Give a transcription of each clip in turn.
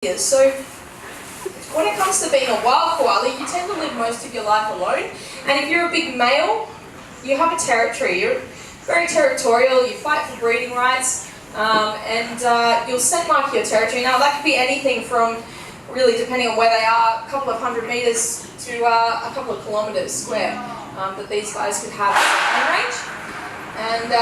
So when it comes to being a wild koala, you tend to live most of your life alone. And if you're a big male, you have a territory. You're very territorial, you fight for breeding rights, and you'll scent mark your territory. Now that could be anything from, really depending on where they are, a couple of 100 metres to a couple of kilometres square that these guys could have in range. And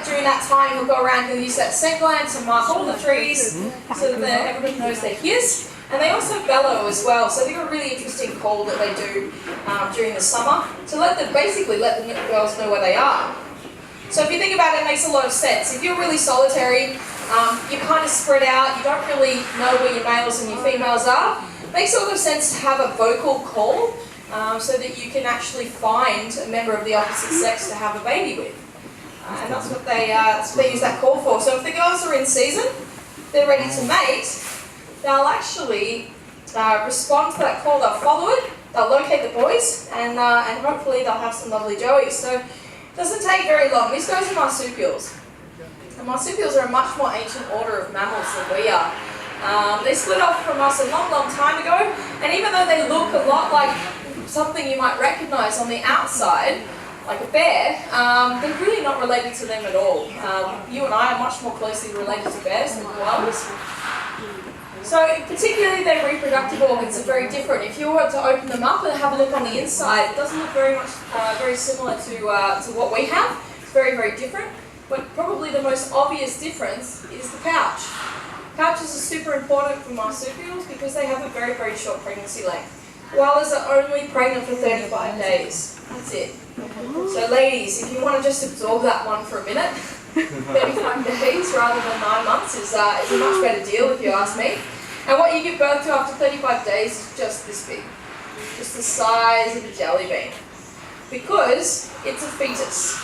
during that time, he'll go around, he'll use that scent gland to mark all the trees so that everybody knows they're his. And they also bellow as well, so they've got a really interesting call that they do during the summer to basically let the girls know where they are. So if you think about it, it makes a lot of sense. If you're really solitary, you're kind of spread out, you don't really know where your males and your females are, it makes a lot of sense to have a vocal call so that you can actually find a member of the opposite sex to have a baby with. And that's what they use that call for. So if the girls are in season, they're ready to mate, they'll actually respond to that call, they'll follow it, they'll locate the boys, and hopefully they'll have some lovely joeys. So it doesn't take very long. These guys are marsupials. And marsupials are a much more ancient order of mammals than we are. They split off from us a long, long time ago, and even though they look a lot like something you might recognise on the outside, like a bear, they're really not related to them at all. You and I are much more closely related to bears than koalas. So particularly their reproductive organs are very different. If you were to open them up and have a look on the inside, it doesn't look very similar to what we have. It's very, very different. But probably the most obvious difference is the pouch. Pouches are super important for marsupials because they have a very, very short pregnancy length. Koalas are only pregnant for 35 days. That's it. So ladies, if you want to just absorb that one for a minute, 35 days rather than 9 months is a much better deal if you ask me. And what you give birth to after 35 days is just this big. Just the size of a jelly bean. Because it's a fetus.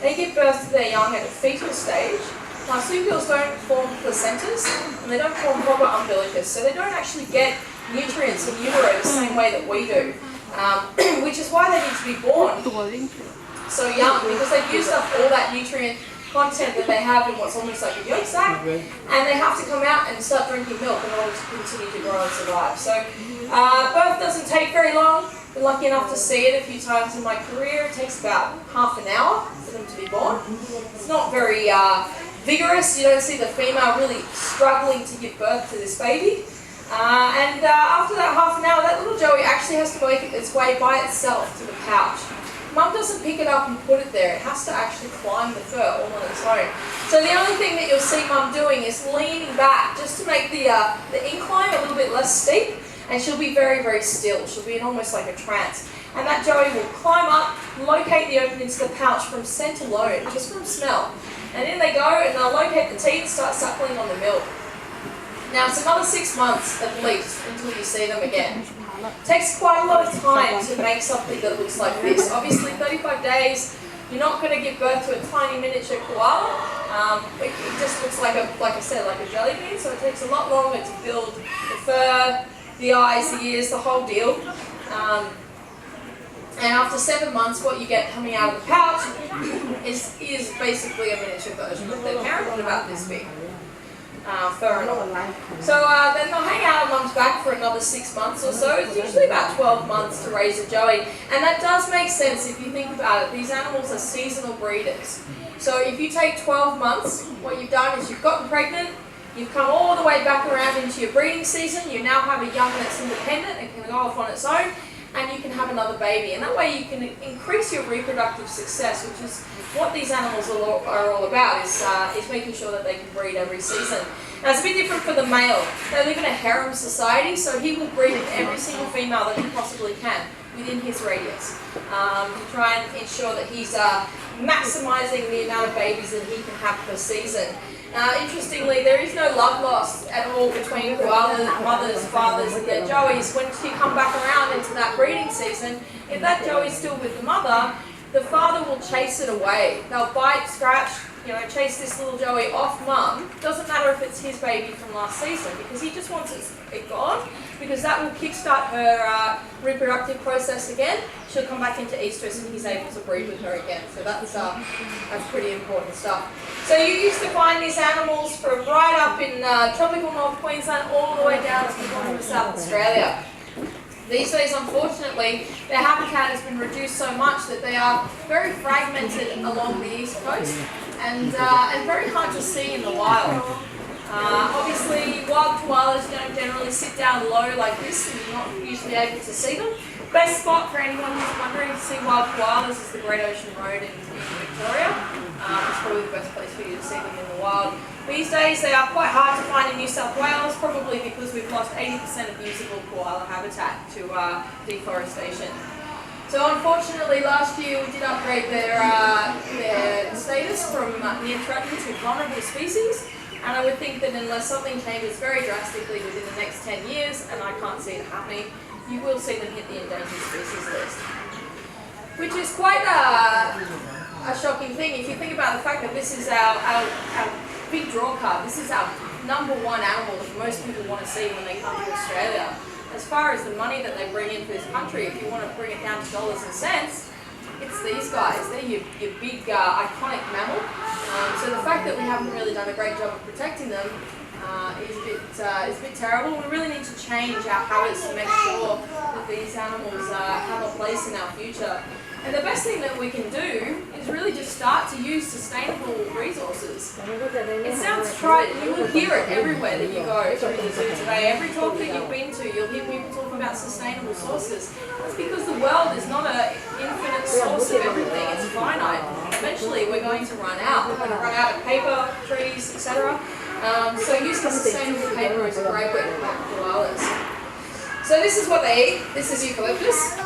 They give birth to their young at a fetal stage. Marsupials don't form placentas and they don't form proper umbilicus, so they don't actually get nutrients in utero the same way that we do. Which is why they need to be born so young, because they've used up all that nutrient content that they have in what's almost like a yolk sac, and they have to come out and start drinking milk in order to continue to grow and survive. So birth doesn't take very long. Been lucky enough to see it a few times in my career. It takes about half an hour for them to be born. It's not very vigorous. You don't see the female really struggling to give birth to this baby. And after that half an hour, that little joey actually has to make its way by itself to the pouch. Mum doesn't pick it up and put it there. It has to actually climb the fur all on its own. So the only thing that you'll see Mum doing is leaning back just to make the incline a little bit less steep, and she'll be very, very still. She'll be in almost like a trance. And that joey will climb up, locate the openings to the pouch from scent alone, just from smell. And in they go, and they'll locate the teat and start suckling on the milk. Now it's another 6 months at least until you see them again. It takes quite a lot of time to make something that looks like this. Obviously 35 days, you're not going to give birth to a tiny miniature koala. It just looks like I said, like a jelly bean, so it takes a lot longer to build the fur, the eyes, the ears, the whole deal. And after 7 months, what you get coming out of the pouch is basically a miniature version of their parent, about this big. Fur and all. So then they'll hang out on Mum's back for another 6 months or so. It's usually about 12 months to raise a joey. And that does make sense if you think about it. These animals are seasonal breeders. So if you take 12 months, what you've done is you've gotten pregnant, you've come all the way back around into your breeding season, you now have a young that's independent and can go off on its own, and you can have another baby. And that way you can increase your reproductive success, which is what these animals are all about, is making sure that they can breed every season. Now it's a bit different for the male. They live in a harem society, so he will breed with every single female that he possibly can within his radius to try and ensure that he's maximising the amount of babies that he can have per season. Interestingly, there is no love lost at all between koalas, mothers, fathers and their joeys. When you come back around into that breeding season, if that joey's still with the mother, the father will chase it away. They'll bite, scratch, chase this little Joey off mum, doesn't matter if it's his baby from last season, because he just wants it gone, because that will kickstart her reproductive process again. She'll come back into estrus and he's able to breed with her again. So that's pretty important stuff. So you used to find these animals from right up in tropical North Queensland all the way down to the bottom of South Australia. These days, unfortunately, their habitat has been reduced so much that they are very fragmented along the east coast and very hard to see in the wild. Obviously, wild koalas don't generally sit down low like this, and you're not usually able to see them. Best spot for anyone who's wondering to see wild koalas is the Great Ocean Road in Victoria. It's probably the best place for you to see them in the wild. These days they are quite hard to find in New South Wales, probably because we've lost 80% of usable koala habitat to deforestation. So unfortunately last year we did upgrade their status from near threatened to vulnerable species, and I would think that unless something changes very drastically within the next 10 years, and I can't see it happening, you will see them hit the endangered species list. Which is quite a shocking thing if you think about the fact that this is our big draw card. This is our number one animal that most people want to see when they come to Australia. As far as the money that they bring in for this country, if you want to bring it down to dollars and cents, it's these guys. They're your big iconic mammal. So the fact that we haven't really done a great job of protecting them is a bit terrible. We really need to change our habits to make sure that these animals have a place in our future. And the best thing that we can do is really just start to use sustainable resources. It sounds trite, and you will hear it everywhere that you go through the zoo today. Every talk that you've been to, you'll hear people talking about sustainable sources. That's because the world is not an infinite source of everything, it's finite. Eventually we're going to run out. We're going to run out of paper, trees, etc. So using sustainable paper is a great way to plant koalas. So this is what they eat. This is eucalyptus.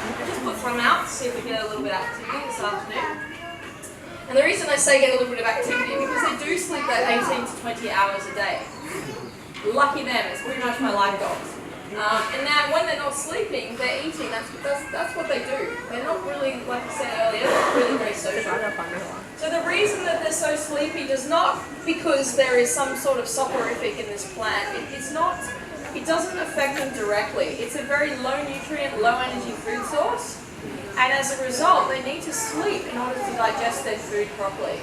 I just put some out to see if we get a little bit of activity this afternoon. And the reason I say get a little bit of activity is because they do sleep at 18 to 20 hours a day. Lucky them, it's pretty much my life goals. And now when they're not sleeping, they're eating. That's what they do. They're not really, like I said earlier, they're really very social. So the reason that they're so sleepy is not because there is some sort of soporific in this plant. It doesn't affect them directly. It's a very low nutrient, low energy food source. And as a result, they need to sleep in order to digest their food properly.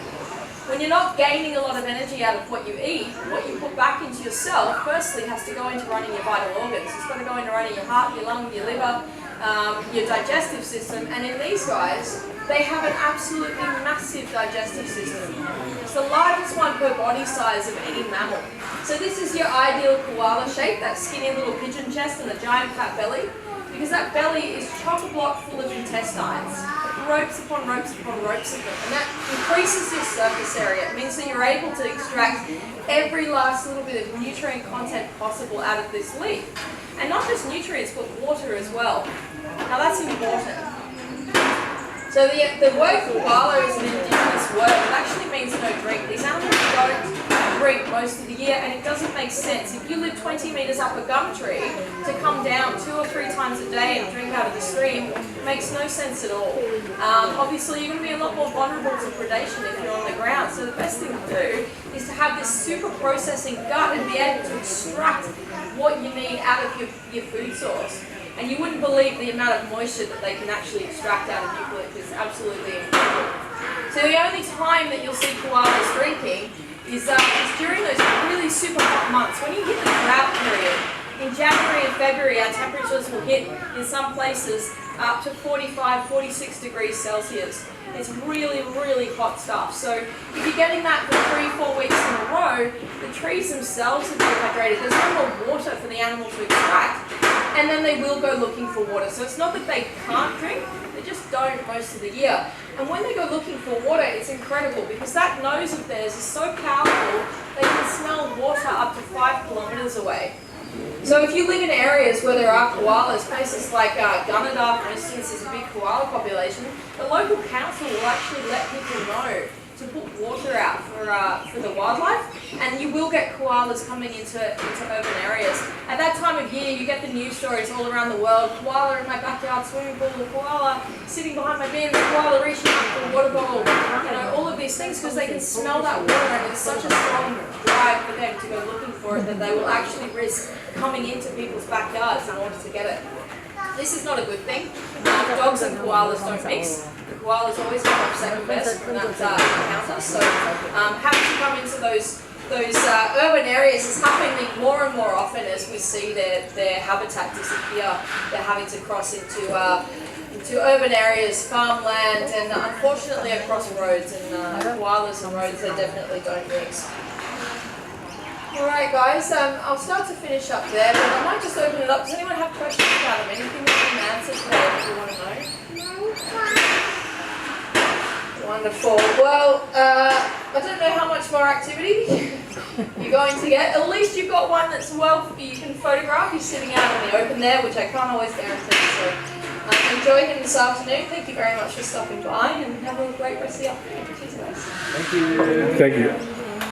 When you're not gaining a lot of energy out of what you eat, what you put back into yourself, firstly has to go into running your vital organs. It's got to go into running your heart, your lung, your liver, your digestive system. And in these guys, they have an absolutely massive digestive system. It's the largest one per body size of any mammal. So this is your ideal koala shape, that skinny little pigeon chest and a giant fat belly, because that belly is chock-a-block full of intestines. Ropes upon ropes upon ropes of them, and that increases your surface area. It means that you're able to extract every last little bit of nutrient content possible out of this leaf. And not just nutrients, but water as well. Now that's important. So the word koala is an indigenous word. It actually means no drink. These animals don't drink most of the year, and it doesn't make sense. If you live 20 metres up a gum tree, to come down 2 or 3 times a day and drink out of the stream makes no sense at all. Obviously, you're going to be a lot more vulnerable to predation if you're on the ground. So the best thing to do is to have this super processing gut and be able to extract what you need out of your food source. And you wouldn't believe the amount of moisture that they can actually extract out of eucalyptus. It's absolutely incredible. So the only time that you'll see koalas drinking is during those really super hot months. When you hit the drought period, in January and February, our temperatures will hit, in some places, up to 45, 46 degrees Celsius. It's really, really hot stuff. So if you're getting that for 3-4 weeks in a row, the trees themselves are dehydrated. There's no more water for the animal to extract, and then they will go looking for water. So it's not that they can't drink, they just don't most of the year. And when they go looking for water, it's incredible because that nose of theirs is so powerful, they can smell water up to 5 kilometres away. So if you live in areas where there are koalas, places like Gunnedah, for instance, is a big koala population, the local council will actually let people know to put water out for the wildlife, and you will get koalas coming into urban areas. At that time time of year, you get the news stories all around the world. Koala in my backyard swimming pool, koala sitting behind my bin, koala reaching out for a water bottle. You know, all of these things because they can smell that water and it's such a strong drive for them to go looking for it that they will actually risk coming into people's backyards in order to get it. This is not a good thing. Dogs and koalas don't mix. The koalas always come up second best from that encounter. So having to come into those urban areas is happening more and more often as we see their habitat disappear. They're having to cross into urban areas, farmland, and unfortunately across roads. And koalas and roads, they definitely don't mix. Alright guys, I'll start to finish up there, but I might just open it up. Does anyone have questions about them? Anything that's been answered today that you want to know? Wonderful. Well, I don't know how much more activity you're going to get. At least you've got one that's you can photograph. You're sitting out in the open there, which I can't always guarantee. So enjoy him this afternoon. Thank you very much for stopping by and have a great rest of the afternoon. Cheers guys. Thank you. Thank you.